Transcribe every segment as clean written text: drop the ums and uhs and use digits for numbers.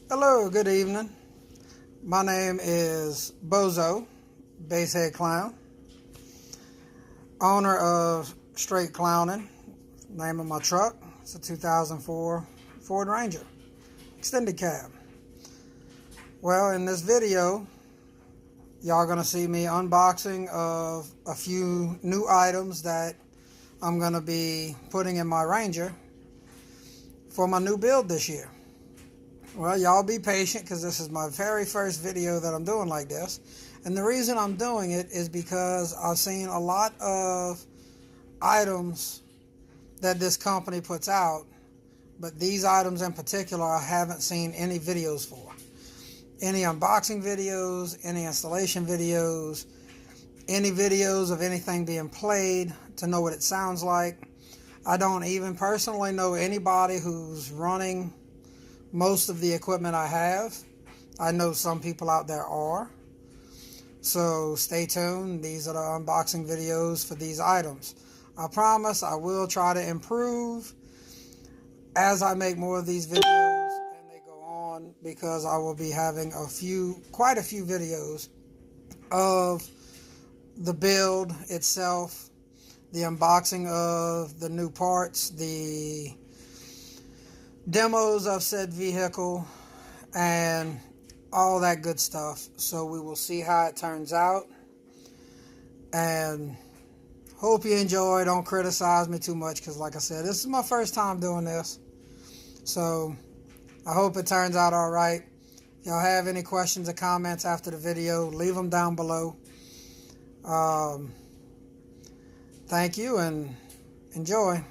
Hello, good evening. My name is Bozo, Basehead Clown, owner of Straight Clowning. Name of my truck, it's a 2004 Ford Ranger, extended cab. Well, in this video, y'all gonna see me unboxing of a few new items that I'm gonna be putting in my Ranger for my new build this year. Well, y'all be patient because this is my very first video that I'm doing like this. And the reason I'm doing it is because I've seen a lot of items that this company puts out, but these items in particular I haven't seen any videos for. Any unboxing videos, any installation videos, any videos of anything being played to know what it sounds like. I don't even personally know anybody who's running most of the equipment I have. I know some people out there are. So stay tuned. These are the unboxing videos for these items. I promise I will try to improve as I make more of these videos and they go on, because I will be having quite a few videos of the build itself, the unboxing of the new parts, the demos of said vehicle, and all that good stuff. So we will see how it turns out, and hope you enjoy. Don't criticize me too much, because like I said, this is my first time doing this, so I hope it turns out all right. If y'all have any questions or comments after the video, leave them down below. Thank you and enjoy.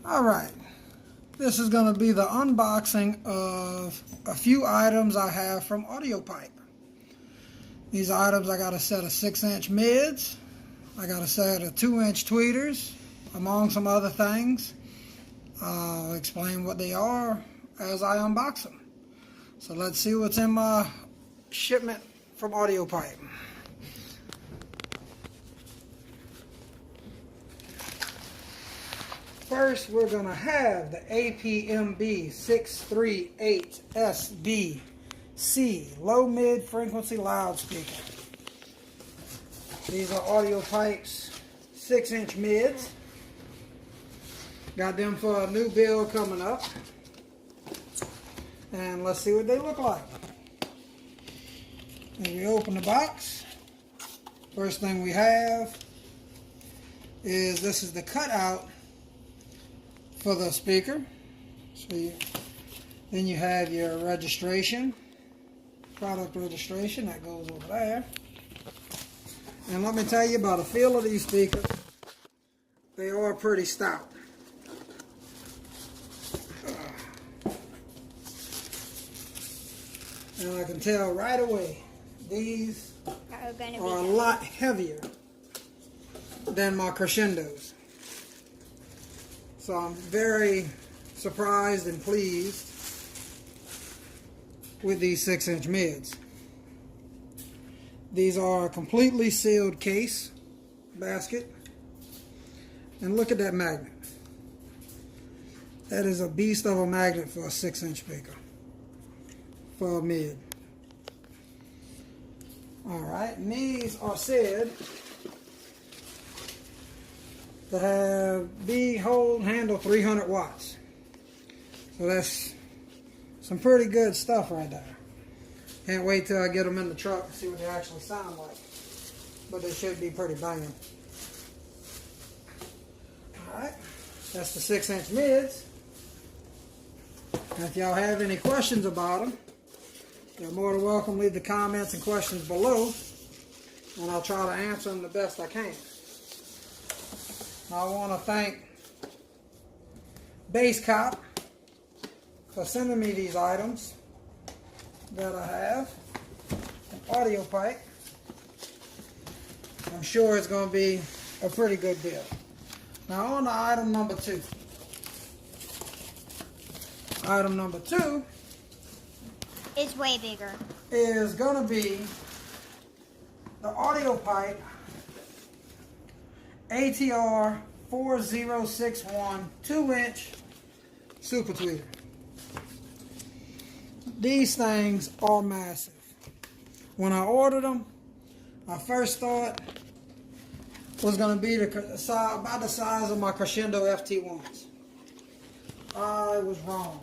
Alright, this is going to be the unboxing of a few items I have from Audiopipe. These items, I got a set of 6-inch mids, I got a set of 2-inch tweeters, among some other things. I'll explain what they are as I unbox them. So let's see what's in my shipment from Audiopipe. First, we're going to have the APMI 638SBC low-mid frequency loudspeaker. These are Audiopipe's 6-inch mids. Got them for a new build coming up. And let's see what they look like. As we open the box, first thing we have is this is the cutout for the speaker. So then you have your registration, product registration, that goes over there. And let me tell you about the feel of these speakers. They are pretty stout. And I can tell right away, these are a lot heavier than my crescendos. So I'm very surprised and pleased with these 6-inch mids. These are a completely sealed case basket. And look at that magnet. That is a beast of a magnet for a 6-inch speaker, for a mid. Alright, and these are said to have handle 300 watts. So that's some pretty good stuff right there. Can't wait till I get them in the truck and see what they actually sound like. But they should be pretty banging. Alright, that's the 6-inch mids. And if y'all have any questions about them, you're more than welcome to leave the comments and questions below, and I'll try to answer them the best I can. I want to thank Base Cop for sending me these items that I have, an Audiopipe. I'm sure it's going to be a pretty good build. Now on to item number 2. Item number 2 is way bigger. Is going to be the Audiopipe ATR 4061 2-inch super tweeter. These things are massive. When I ordered them, I first thought was going to be about the size of my Crescendo FT1s. I was wrong.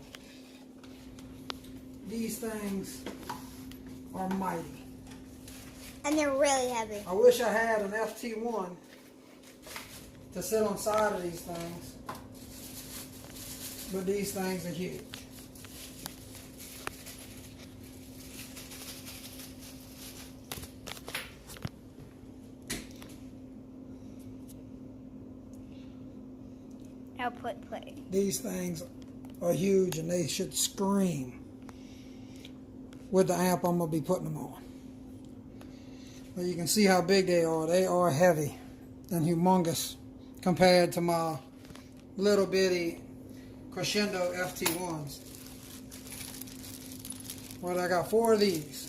These things are mighty. And they're really heavy. I wish I had an FT1 to sit on the side of these things, but these things are huge. Output play. These things are huge and they should scream with the amp I'm going to be putting them on. But you can see how big they are. They are heavy and humongous compared to my little bitty Crescendo FT1s. Well, I got 4 of these.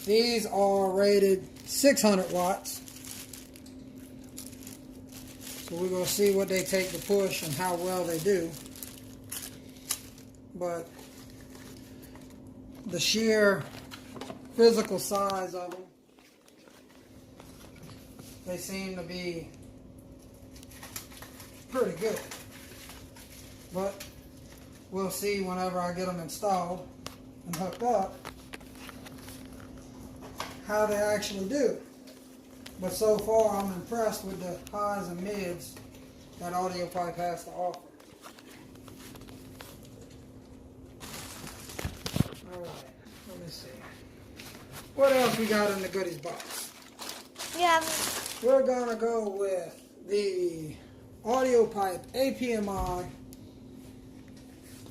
These are rated 600 watts. So we're going to see what they take to push and how well they do. But the sheer physical size of them, they seem to be pretty good. But we'll see whenever I get them installed and hooked up how they actually do. But so far, I'm impressed with the highs and mids that Audiopipe has to offer. All right, let me see. What else we got in the goodies box? Yeah. We're gonna go with the Audiopipe APMI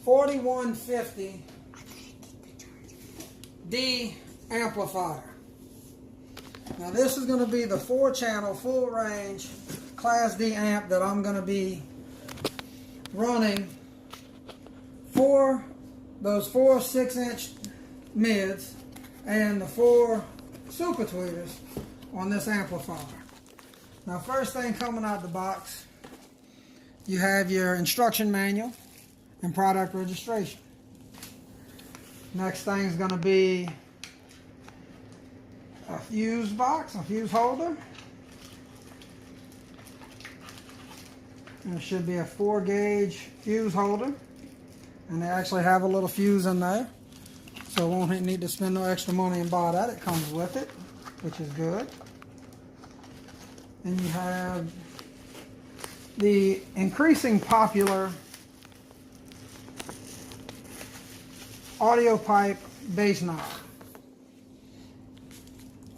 4150D amplifier. Now this is going to be the 4-channel, full-range Class D amp that I'm going to be running for those 4 6-inch mids and the 4 super tweeters on this amplifier. Now first thing coming out of the box, you have your instruction manual and product registration. Next thing is going to be a fuse box, a fuse holder. There should be a 4-gauge fuse holder. And they actually have a little fuse in there. So I won't need to spend no extra money and buy that. It comes with it, which is good. And you have the increasing popular Audiopipe bass knob.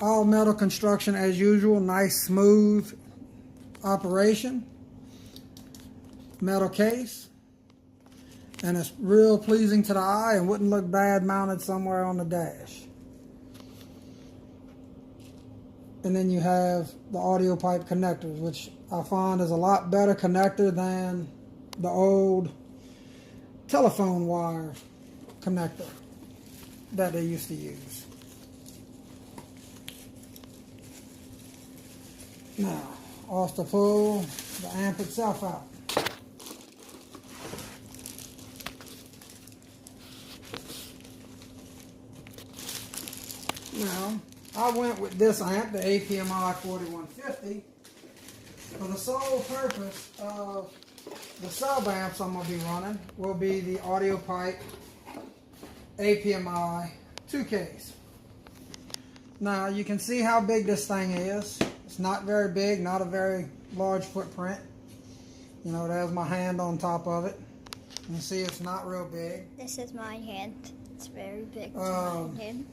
All metal construction as usual, nice smooth operation. Metal case. And it's real pleasing to the eye and wouldn't look bad mounted somewhere on the dash. And then you have the Audiopipe connectors, which I find is a lot better connector than the old telephone wire connector that they used to use. Now, off to pull the amp itself out. Now, I went with this amp, the APMI 4150, for the sole purpose of the sub amps I'm going to be running will be the Audiopipe APMI 2Ks. Now, you can see how big this thing is. It's not very big, not a very large footprint. You know, there's my hand on top of it. You can see it's not real big. This is my hand. It's very big. It's my hand.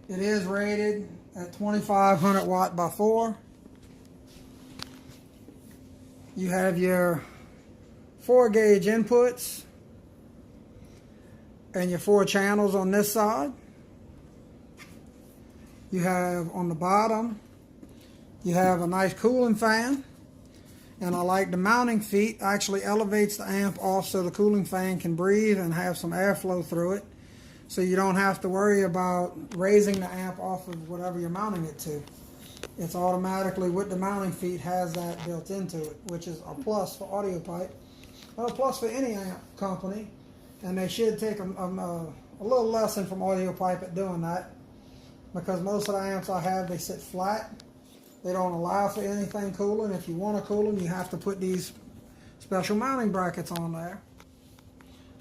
It is rated at 2500 watt by 4. You have your 4-gauge inputs and your 4 channels on this side. You have on the bottom, you have a nice cooling fan. And I like the mounting feet actually elevates the amp off so the cooling fan can breathe and have some airflow through it. So you don't have to worry about raising the amp off of whatever you're mounting it to. It's automatically with the mounting feet has that built into it, which is a plus for Audiopipe, a plus for any amp company, and they should take a little lesson from Audiopipe at doing that, because most of the amps I have, they sit flat. They don't allow for anything cooling. If you want to cool them, you have to put these special mounting brackets on there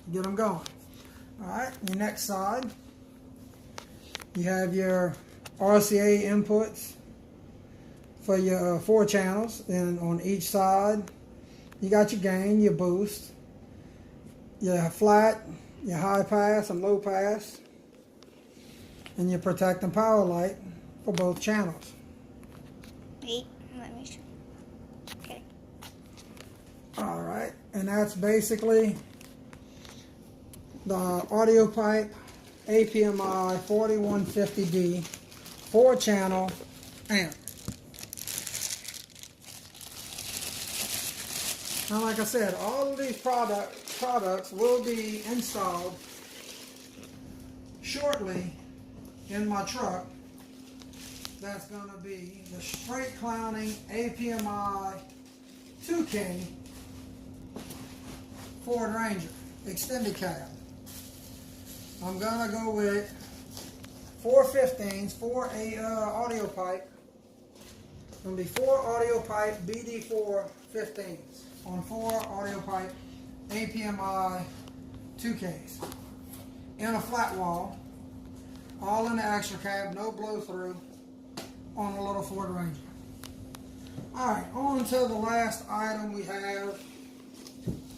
to get them going. All right, your next side, you have your RCA inputs for your 4 channels, and on each side you got your gain, your boost, your flat, your high pass and low pass, and your protecting power light for both channels. Wait, let me show. Okay. Alright, and that's basically the Audiopipe APMI 4150D 4-channel amp. Now, like I said, all of these products will be installed shortly in my truck. That's going to be the straight clowning APMI 2K Ford Ranger extended cab. I'm going to go with 4 15s, 4 Audiopipe. It's going to be 4 Audiopipe BD4 15s on 4 Audiopipe APMI 2Ks in a flat wall, all in the extra cab, no blow through, on a little Ford Ranger. Alright, on to the last item we have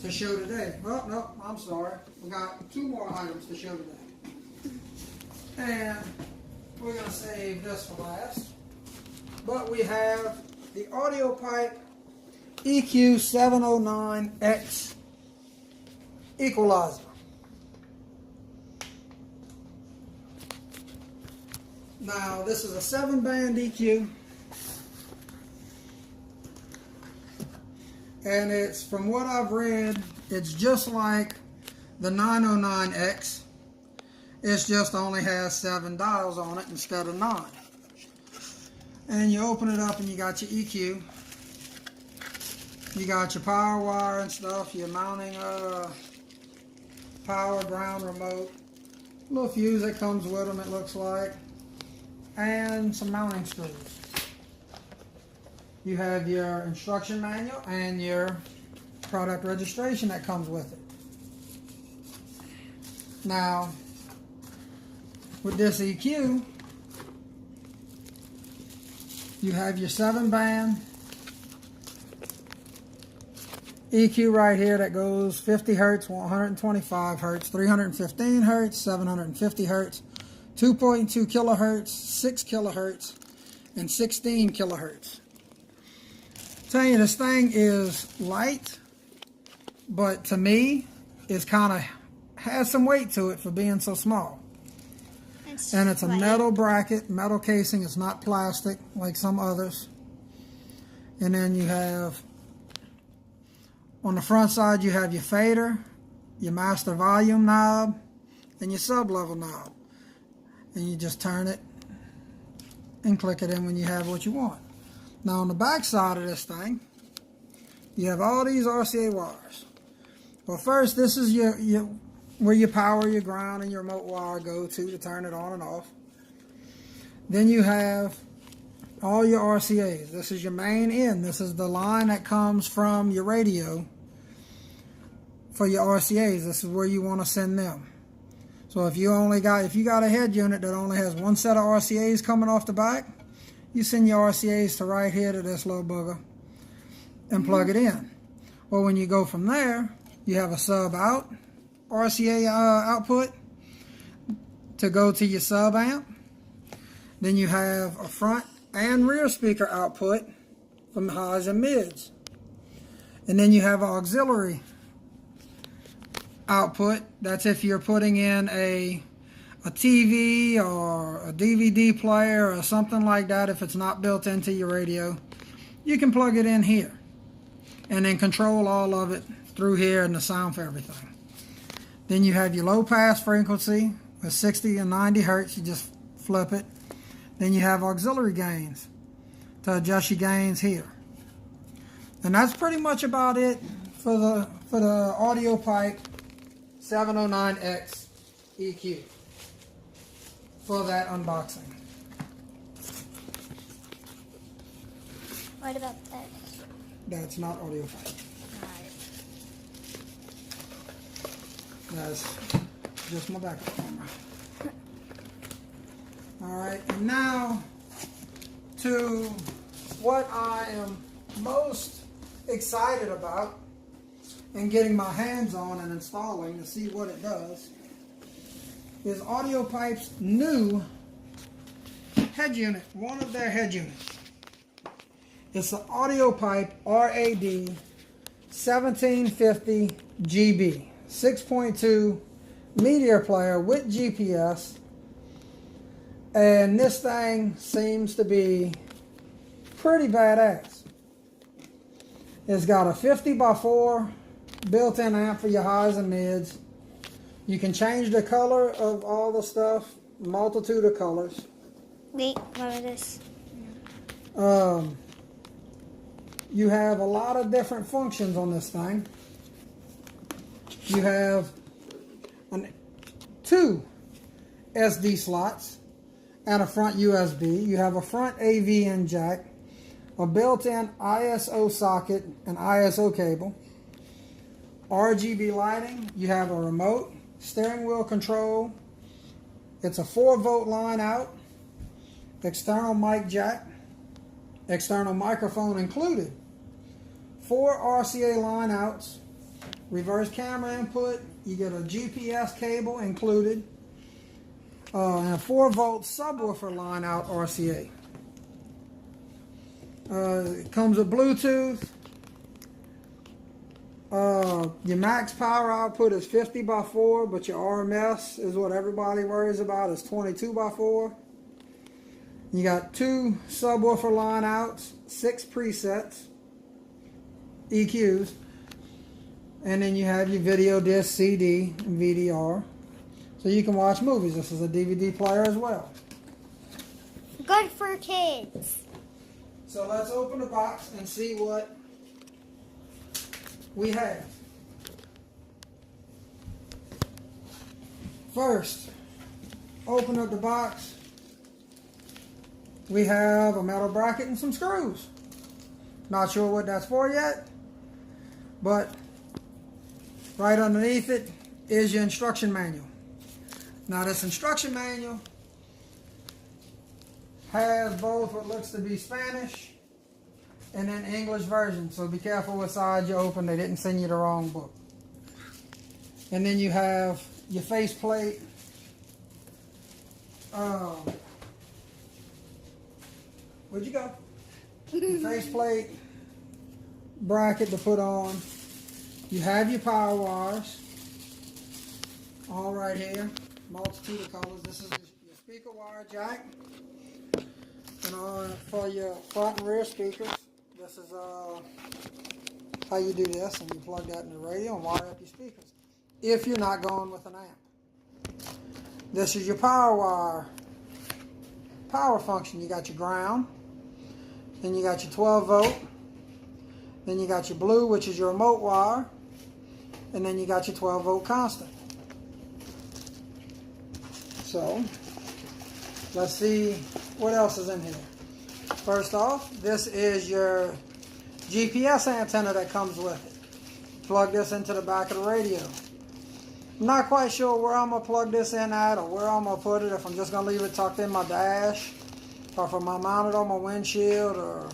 to show today. Oh, no, I'm sorry. We got 2 more items to show today. And we're going to save this for last. But we have the Audiopipe EQ709X equalizer. Now, this is a 7-band EQ, and it's, from what I've read, it's just like the 909X. It just only has 7 dials on it instead of 9. And you open it up and you got your EQ. You got your power wire and stuff, your mounting power ground remote, little fuse that comes with them, it looks like, and some mounting screws. You have your instruction manual and your product registration that comes with it. Now, with this EQ, you have your 7-band EQ right here that goes 50 Hertz, 125 Hertz, 315 Hertz, 750 Hertz, 2.2 kilohertz, 6 kilohertz, and 16 kilohertz. Tell you, this thing is light, but to me, it's kind of has some weight to it for being so small. And it's a metal bracket, metal casing. It's not plastic like some others. And then you have, on the front side, you have your fader, your master volume knob, and your sub-level knob. And you just turn it and click it in when you have what you want. Now, on the back side of this thing, you have all these RCA wires. Well, first, this is your where your power, your ground, and your remote wire go to turn it on and off. Then you have all your RCAs. This is your main in. This is the line that comes from your radio for your RCAs. This is where you want to send them. So if you got a head unit that only has 1 set of RCAs coming off the back, you send your RCAs to right here to this little booger and plug it in. Well, when you go from there, you have a sub out RCA output to go to your sub amp. Then you have a front and rear speaker output from highs and mids. And then you have an auxiliary output. That's if you're putting in a TV or a DVD player or something like that. If it's not built into your radio, you can plug it in here and then control all of it through here and the sound for everything. Then you have your low pass frequency with 60 and 90 hertz. You just flip it. Then you have auxiliary gains. to adjust your gains here. And that's pretty much about it for the Audiopipe 709X EQ for that unboxing. What about this? That's not Audiopipe. That's just my backup camera. Alright, and now to what I am most excited about and getting my hands on and installing to see what it does is Audiopipe's new head unit, one of their head units. It's the Audiopipe RAD 1750 GB 6.2 media player with GPS, and this thing seems to be pretty badass. It's got a 50x4 built-in amp for your highs and mids. You can change the color of all the stuff, multitude of colors. Wait, what is this? You have a lot of different functions on this thing. You have two SD slots and a front USB. You have a front AV in jack, a built-in ISO socket and ISO cable, RGB lighting. You have a remote, steering wheel control. It's a 4-volt line out, external mic jack, external microphone included, 4 RCA line outs, reverse camera input. You get a GPS cable included, and a 4-volt subwoofer line out RCA. It comes with Bluetooth. Your max power output is 50x4, but your RMS is what everybody worries about, is 22x4. You got 2 subwoofer line outs, 6 presets, EQs, and then you have your video disc, CD, and VDR. So you can watch movies. This is a DVD player as well. Good for kids. So let's open the box and see what we have. First, open up the box. We have a metal bracket and some screws. Not sure what that's for yet, but right underneath it is your instruction manual. Now this instruction manual has both what looks to be Spanish and then English version, so be careful what side you open. They didn't send you the wrong book. And then you have your faceplate. Where'd you go? Your faceplate bracket to put on. You have your power wires all right here. Multitude of colors. This is your speaker wire jack, and for your front and rear speakers. This is how you do this, and you plug that in the radio and wire up your speakers if you're not going with an amp. This is your power wire power function. You got your ground, then you got your 12 volt, then you got your blue, which is your remote wire, and then you got your 12 volt constant. So let's see what else is in here. First off, this is your GPS antenna that comes with it. Plug this into the back of the radio. I'm not quite sure where I'm going to plug this in at or where I'm going to put it, if I'm just going to leave it tucked in my dash, or if I'm going to mount it on my windshield or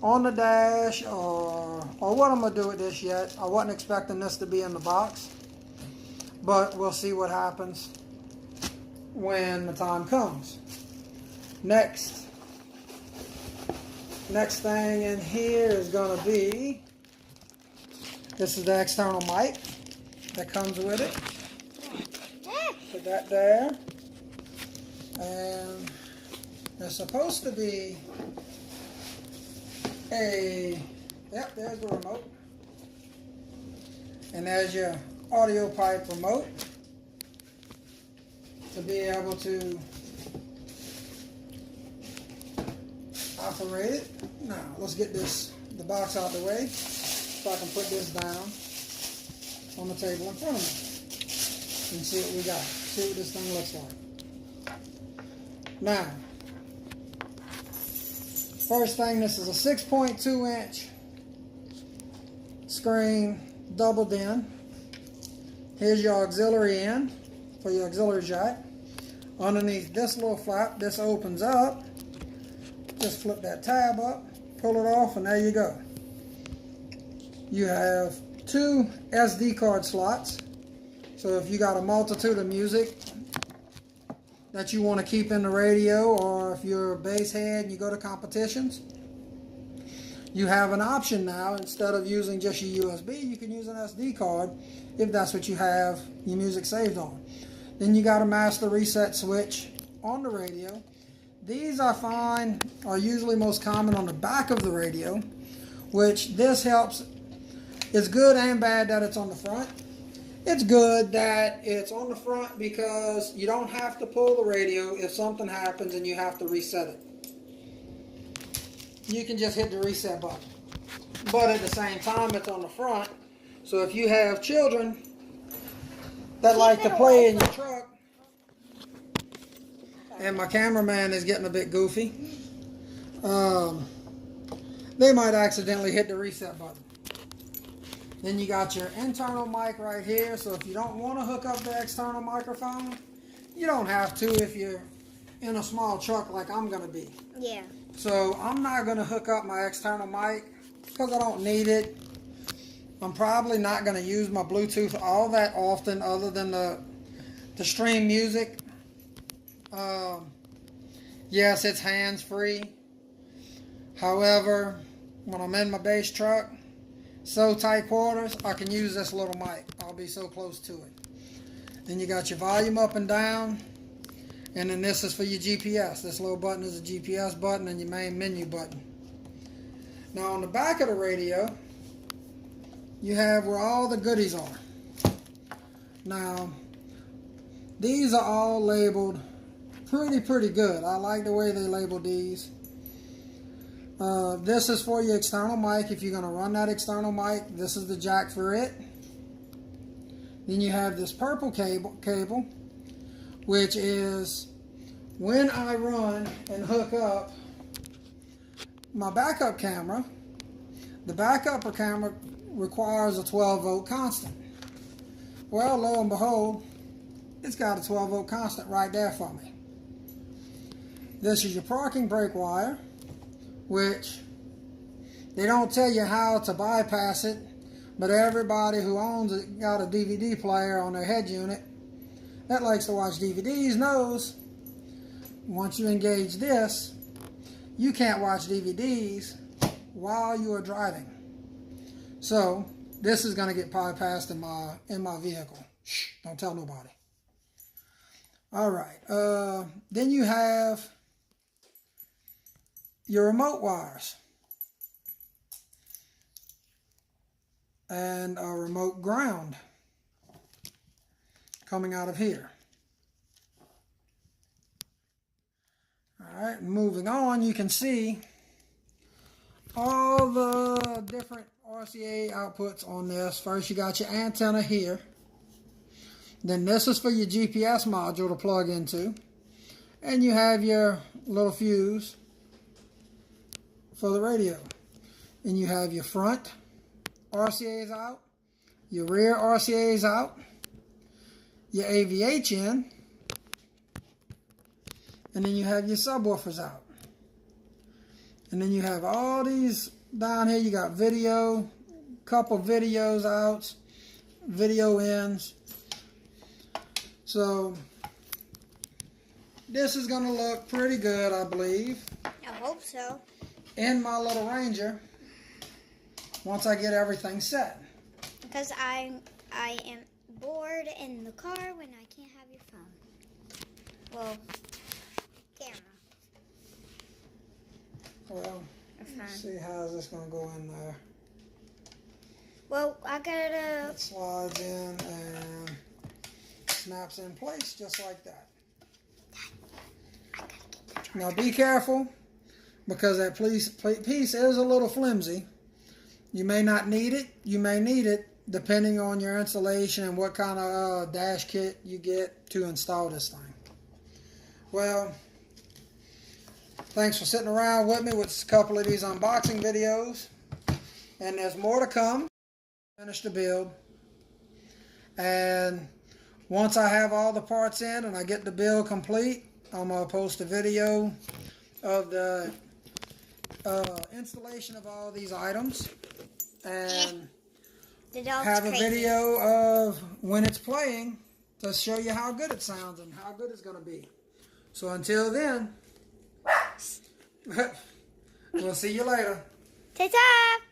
on the dash, or what I'm going to do with this yet. I wasn't expecting this to be in the box, but we'll see what happens when the time comes. Next thing in here is going to be, this is the external mic that comes with it. Put that there. And there's supposed to be yep, there's the remote. And there's your Audiopipe remote to be able to, I operated. Now, let's get the box out of the way so I can put this down on the table in front of me and see what we got. See what this thing looks like. Now, first thing, this is a 6.2 inch screen, doubled in. Here's your auxiliary in for your auxiliary jack. Underneath this little flap, this opens up. Just flip that tab up, pull it off, and there you go. You have 2 SD card slots. So if you got a multitude of music that you want to keep in the radio, or if you're a bass head and you go to competitions, you have an option now. Instead of using just your USB, you can use an SD card if that's what you have your music saved on. Then you got a master reset switch on the radio. These I find are usually most common on the back of the radio, which this helps. It's good and bad that it's on the front. It's good that it's on the front because you don't have to pull the radio if something happens and you have to reset it. You can just hit the reset button. But at the same time, it's on the front. So if you have children that like to play in your truck, and my cameraman is getting a bit goofy, they might accidentally hit the reset button. Then you got your internal mic right here, so if you don't want to hook up the external microphone, you don't have to if you're in a small truck like I'm going to be. Yeah. So I'm not going to hook up my external mic because I don't need it. I'm probably not going to use my Bluetooth all that often other than to stream music. Yes, it's hands-free. However, when I'm in my bass truck, so tight quarters, I can use this little mic. I'll be so close to it. Then you got your volume up and down. And then this is for your GPS. This little button is a GPS button and your main menu button. Now on the back of the radio, you have where all the goodies are. Now, these are all labeled pretty good. I like the way they label these. This is for your external mic. If you're going to run that external mic, this is the jack for it. Then you have this purple cable, which is when I run and hook up my backup camera. The backup camera requires a 12 volt constant. Well, lo and behold, it's got a 12 volt constant right there for me. This is your parking brake wire, which they don't tell you how to bypass it, but everybody who owns it got a DVD player on their head unit that likes to watch DVDs knows once you engage this, you can't watch DVDs while you are driving. So this is going to get bypassed in my vehicle. Shh, don't tell nobody. All right. Then you have your remote wires and a remote ground coming out of here. All right, moving on, you can see all the different RCA outputs on this. First, you got your antenna here. Then this is for your GPS module to plug into. And you have your little fuse for the radio. And you have your front RCA's out, your rear RCA's out, your AVH in, and then you have your subwoofers out. And then you have all these down here. You got video, couple videos out, video ins. So this is going to look pretty good, I believe. I hope so. In my little Ranger, once I get everything set. Because I am bored in the car when I can't have your phone. Well, camera. Well, let's see how's this going to go in there. Well, I gotta... It slides in and snaps in place just like that. Now be careful because that piece is a little flimsy. You may not need it. You may need it depending on your installation and what kind of dash kit you get to install this thing. Well, thanks for sitting around with me with a couple of these unboxing videos. And there's more to come. Finish the build. And once I have all the parts in and I get the build complete, I'm going to post a video of the installation of all these items. And have a video of when it's playing to show you how good it sounds and how good it's going to be. So until then, we'll see you later. Ta-ta!